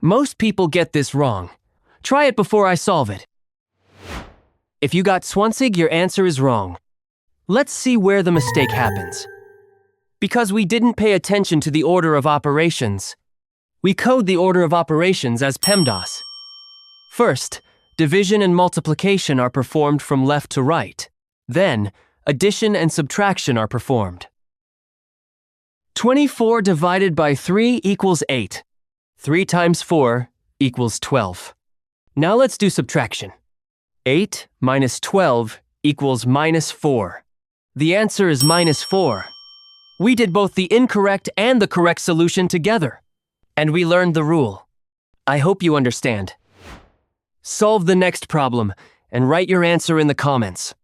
Most people get this wrong. Try it before I solve it. If you got 20, your answer is wrong. Let's see where the mistake happens. Because we didn't pay attention to the order of operations. We code the order of operations as PEMDAS. First, division and multiplication are performed from left to right. Then, addition and subtraction are performed. 24 divided by 3 equals 8. 3 times 4 equals 12. Now let's do subtraction. 8 minus 12 equals minus 4. The answer is minus 4. We did both the incorrect and the correct solution together. And we learned the rule. I hope you understand. Solve the next problem and write your answer in the comments.